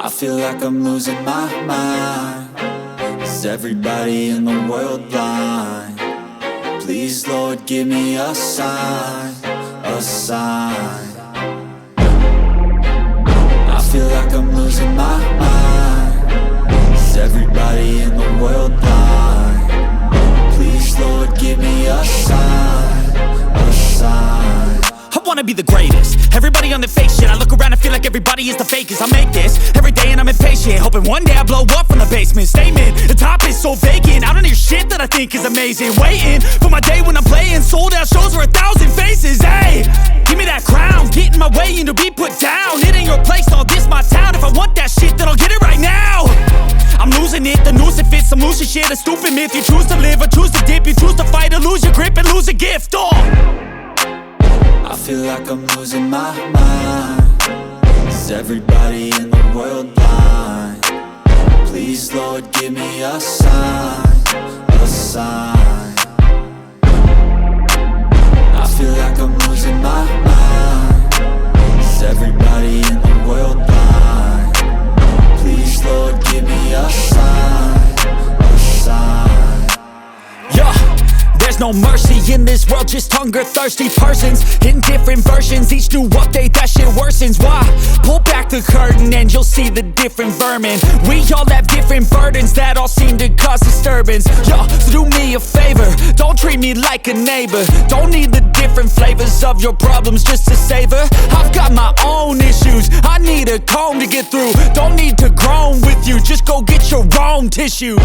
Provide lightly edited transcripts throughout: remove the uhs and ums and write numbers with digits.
I feel like I'm losing my mind. Is everybody in the world blind? Please, Lord, give me a sign, a sign. I feel like I'm losing my mind. Is everybody in the world blind? Please, Lord, give me a sign, a sign. I wanna be the greatest. Everybody on the fake shit. I look around and feel like everybody is the fakest. I make this every day and I'm impatient, hoping one day I blow up from the basement. Statement, the top is so vacant. I don't hear shit that I think is amazing. Waiting for my day when I'm playing sold out shows for 1,000 faces. Hey, give me that crown, get in my way and to be put down. It ain't your place, all this my town. If I want that shit, then I'll get it right now. I'm losing it, the noose it fits. I'm losing shit, a stupid myth. You choose to live or choose to dip. You choose to fight or lose your grip and lose a gift. I feel like I'm losing my mind. Is everybody in the world blind? Please, Lord, give me a sign, a sign. I feel like I'm losing my mind. Is everybody in the world blind? Please, Lord, give me a sign, a sign. Yeah. There's no mercy in this world, just hunger-thirsty persons in different versions. Each new update, that shit worsens. Why? Pull back the curtain and you'll see the different vermin. We all have different burdens that all seem to cause disturbance. Yo, so do me a favor, don't treat me like a neighbor. Don't need the different flavors of your problems just to savor. I've got my own issues, I need a comb to get through. Don't need to groan with you, just go get your own tissue.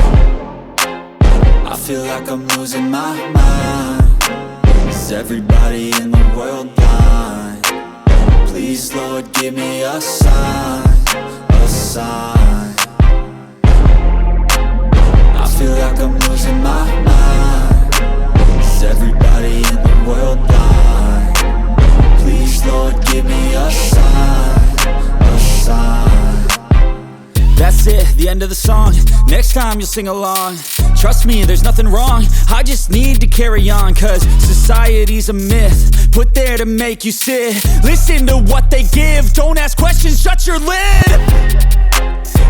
I feel like I'm losing my mind. Is everybody in the world blind? Please, Lord, give me a sign, a sign. I feel like I'm losing my mind. Is everybody in the world blind? Please, Lord, give me a sign, a sign. That's it, the end of the song. Next time you'll sing along. Trust me, there's nothing wrong. I just need to carry on, cause society's a myth put there to make you sit. Listen to what they give. Don't ask questions, shut your lid.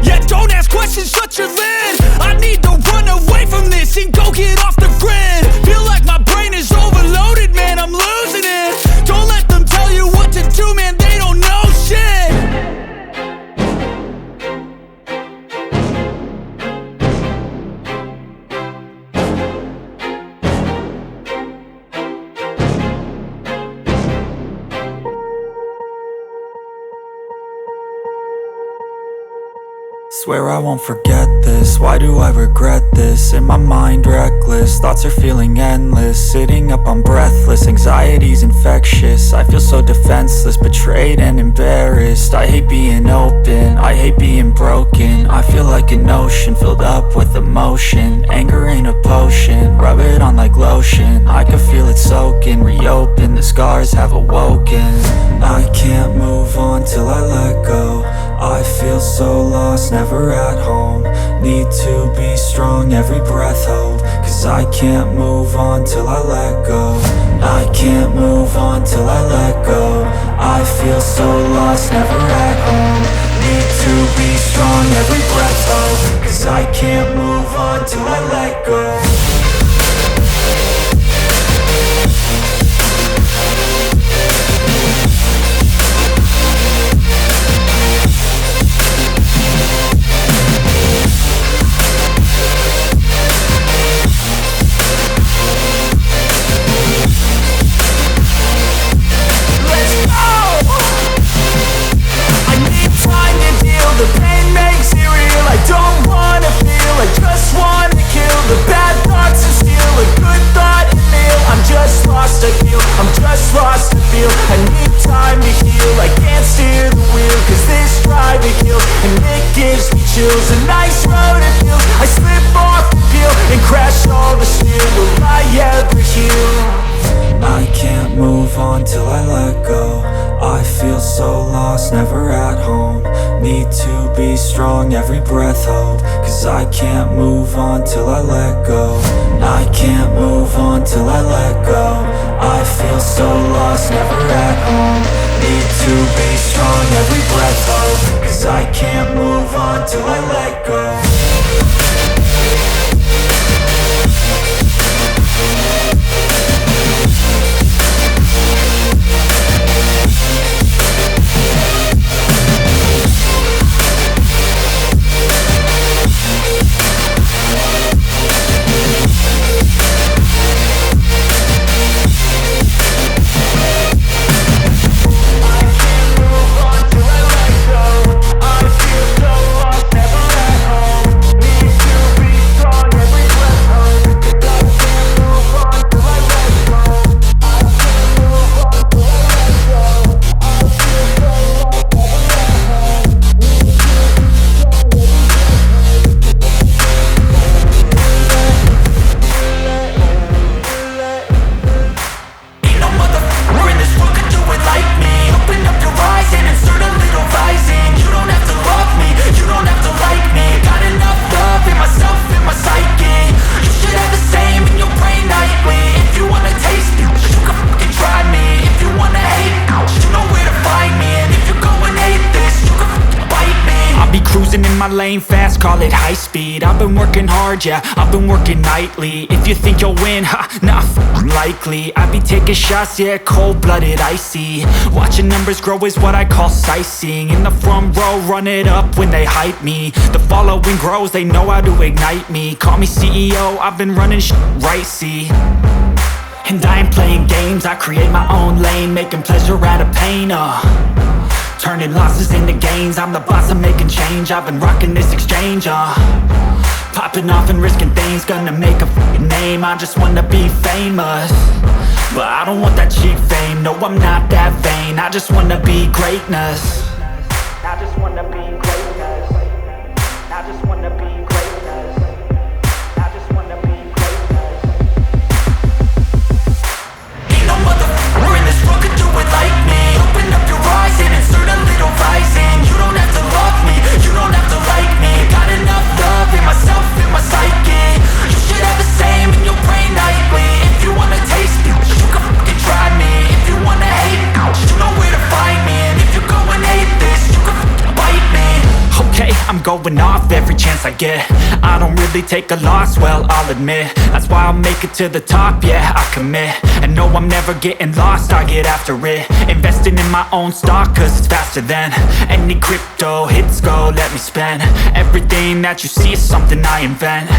Yeah, don't ask questions, shut your lid. I need to run away from this and go get off the grid. Feel like my brain is overloaded, man, I'm losing it. Don't let them tell you what to do, man, they don't know shit. Swear I won't forget this, why do I regret this? In my mind reckless, thoughts are feeling endless. Sitting up, I'm breathless, anxiety's infectious. I feel so defenseless, betrayed and embarrassed. I hate being open, I hate being broken. I feel like an ocean filled up with emotion. Anger ain't a potion, rub it on like lotion. I can feel it soaking, reopen, the scars have awoken. I can't move on till I let go. I feel so lost, never at home. Need to be strong, every breath hold. Cause I can't move on till I let go. I can't move on till I let go. I feel so lost, never at home. Need to be strong, every breath hold. Cause I can't move on till I let go. The pain makes it real, I don't wanna feel, I just wanna kill the bad thoughts and steal a good thought and feel. I'm just lost, I feel, I'm just lost, I feel. I need time to heal, I can't steer the wheel, cause this drive to kill, and it gives me chills. A nice road it feels, I slip off the peel, and crash all the steel. Will I ever heal? I can't move on till I let go. I feel so lost, never at home. Need to be strong, every breath hold. Cause I can't move on till I let go. I can't move on till I let go. I feel so lost, never at home. Need to be strong, every breath hold. Cause I can't move Cruising in my lane fast, call it high speed. I've been working hard, yeah, I've been working nightly. If you think you'll win, ha, not likely. I be taking shots, yeah, cold-blooded, icy. Watching numbers grow is what I call sightseeing. In the front row, run it up when they hype me. The following grows, they know how to ignite me. Call me CEO, I've been running right, see. And I ain't playing games, I create my own lane, making pleasure out of pain, turning losses into gains. I'm the boss, I'm making change. I've been rocking this exchange, popping off and risking things. Gonna make a f***ing name. I just wanna be famous, but I don't want that cheap fame. No, I'm not that vain. I just wanna be greatness. I just wanna be greatness. I just wanna be greatness. I just wanna be greatness. Ain't no motherfucker in this world could do it like me. Open up your eyes and insert a little rising. You don't have to love me, you don't have to like me. Got enough love in myself, in my psyche. You should have the same in your brain nightly. If you wanna taste me, you can fucking try me. If you wanna hate me, you know where to find me. And if you go and hate this, you can fucking bite me. Okay, I'm going off every chance I get. I don't really take a loss, well, I'll admit. That's why I'll make it to the top, yeah, I commit. And no, I'm never getting lost, I get after it. Investing in my own stock, cause it's faster than any crypto hits go, let me spend. Everything that you see is something I invent,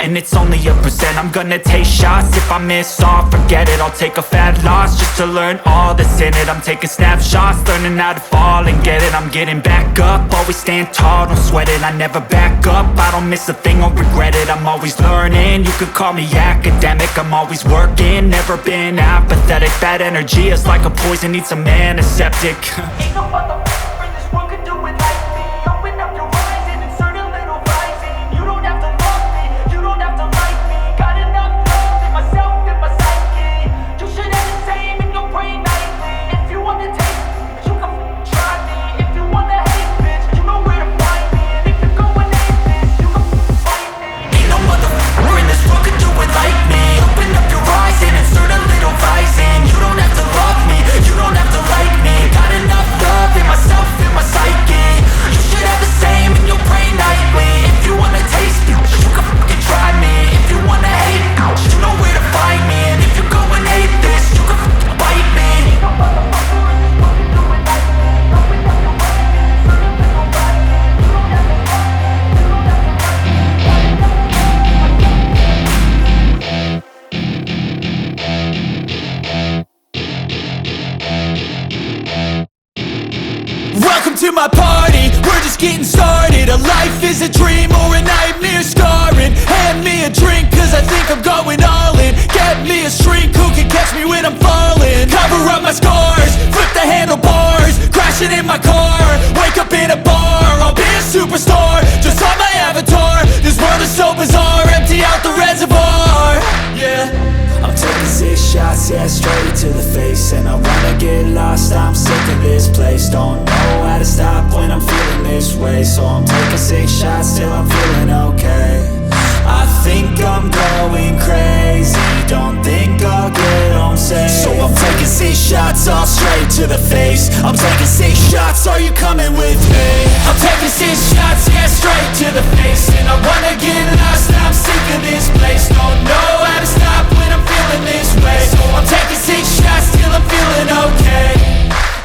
and it's only a percent. I'm gonna take shots, if I miss all, forget it. I'll take a fat loss just to learn all that's in it. I'm taking snapshots, learning how to fall and get it. I'm getting back up, always stand tall, don't sweat it. I never back up, I don't miss a thing or regret it. I'm always learning, you could call me academic. I'm always working, never been apathetic. Bad energy is like a poison, needs some antiseptic. Ain't no motherfucker in this world could do it like me. Open up your eyes and insert a little rising. You don't have to love me, you don't have to like me. Got enough love in myself, in my psyche. You should have the same in your brain nightly. If you wanna taste me, you can try me. If you wanna hate bitch, you know where to find me. And if you go and hate this, you can fight me. Ain't no motherfucker in this world could do it like me. Open up your eyes and insert a little rising. You don't have to love me, you don't have to like me. Got enough love in myself, in my psyche. You should have the same in your brain nightly. If you wanna taste me, you can fucking try me. If you wanna hate me, you know where to find me. And if you go and hate this, you can fucking bite me. Ain't no motherfucker in this world can do it like me. Open up your eyes and insert a little rising. You don't have to love me, you don't have to like me. Got enough Welcome to my party, we're just getting started. A life is a dream or a nightmare scarring. Hand me a drink cause I think I'm going all in. Get me a shrink who can catch me when I'm falling. Cover up my scars, flip the handlebars. Crashing in my car, wake up in a bar. I'll be a superstar, just on my avatar. This world is so bizarre, empty out the reservoir. Yeah, I'm taking 6 shots, yeah, straight to the face. And I wanna get lost, I'm sick of this place. Don't know how to stop when I'm feeling this way. So I'm taking 6 shots till I'm feeling okay. I think I'm going crazy, don't think I'll get home safe. So I'm taking 6 shots, all straight to the face. I'm taking 6 shots, are you coming with me? I'm taking 6 shots, yeah, straight to the face. And I wanna get lost, I'm sick of this place. Don't know how to stop when I'm feeling this way. So I'm taking 6 shots till I'm feeling okay.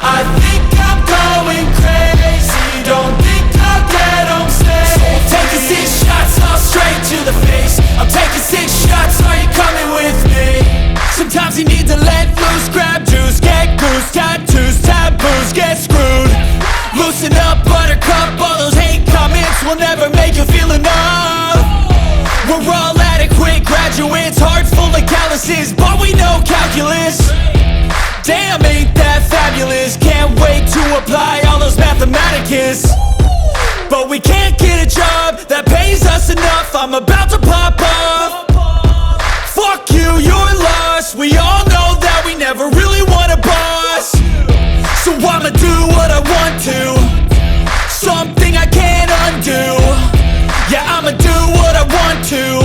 I think I'm going crazy, don't think I'll get home safe. So I'm taking 6 shots, all straight to the face. I'm taking 6 shots, are you coming with me? Sometimes you need to let loose, grab juice, get goose, tattoos, taboos, get screwed. Loosen up, buttercup, all those hate comments will never make you feel enough. We're all adequate graduates, heart full of calluses, but we know calculus. Damn, ain't that fabulous? Can't wait to apply all those mathematicus. But we can't get a job that pays us enough. I'm about to pop off. Fuck you, you're lost. We all know that we never really want a boss. So I'ma do what I want to, something I can't undo. Yeah, I'ma do what I want to,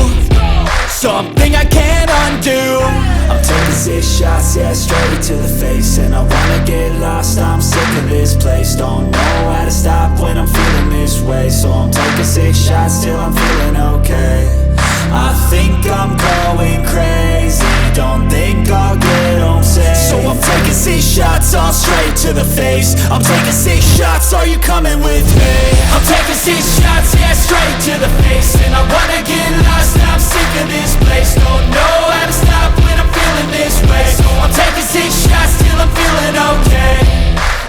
something I can't undo. I'm taking 6 shots, yeah, straight to the face. And I wanna get lost, I'm sick of this place. Don't don't know how to stop when I'm feeling this way. So I'm taking 6 shots till I'm feeling okay. I think I'm going crazy, don't think I'll get home safe. So I'm taking 6 shots all straight to the face. I'm taking 6 shots, are you coming with me? I'm taking 6 shots, yeah, straight to the face. And I wanna get lost, I'm sick of this place. Don't know how to stop when I'm feeling this way. So I'm taking 6 shots till I'm feeling okay.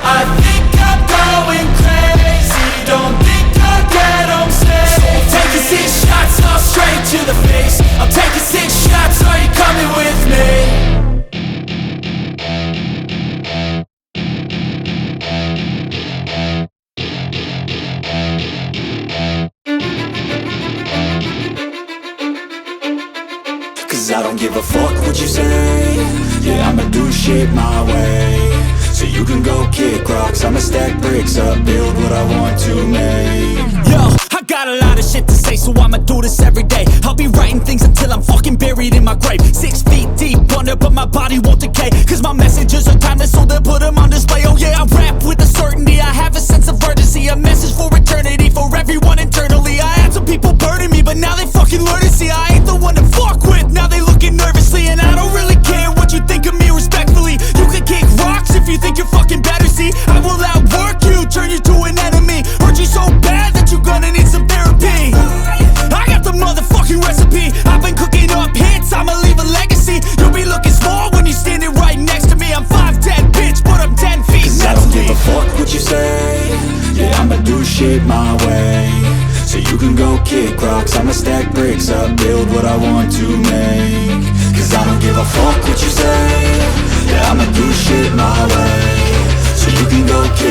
I think I'm going crazy, don't think I'll get home safe. So I'm taking 6 shots all straight to the face. I'm taking 6 shots, are you coming with me? Cause I don't give a fuck what you say. Yeah, I'ma do shit my way. So you can go kick rocks, I'ma stack bricks up, build what I want to make. Yo, I got a lot of shit to say, so I'ma do this every day. I'll be writing things until I'm fucking buried in my grave. 6 feet deep under, but my body won't decay. Cause my messages are timeless, so they'll put them on display. Oh yeah, I rap with a certainty, I have a sense of urgency. A message for eternity, for everyone internally. I had some people burning me, but now they fucking learn to see I ain't the one to fuck with, now they looking nervously. And I don't really care what you think of me respectfully. You can kick rocks if you think you're fucking better, see. I will outwork you, turn you to an enemy. Hurt you so bad that you're gonna need some therapy. I got the motherfucking recipe, I've been cooking up hits, I'ma leave a legacy. You'll be looking small when you're standing right next to me. I'm 5'10", bitch, but I'm 10 feet. Cause I don't give a fuck what you say. Yeah, I'ma do shit my way. So you can go kick rocks, I'ma stack bricks up, build what I want to make. Cause I don't give a fuck what you say. Yeah, I'ma do shit my way. So you can go kick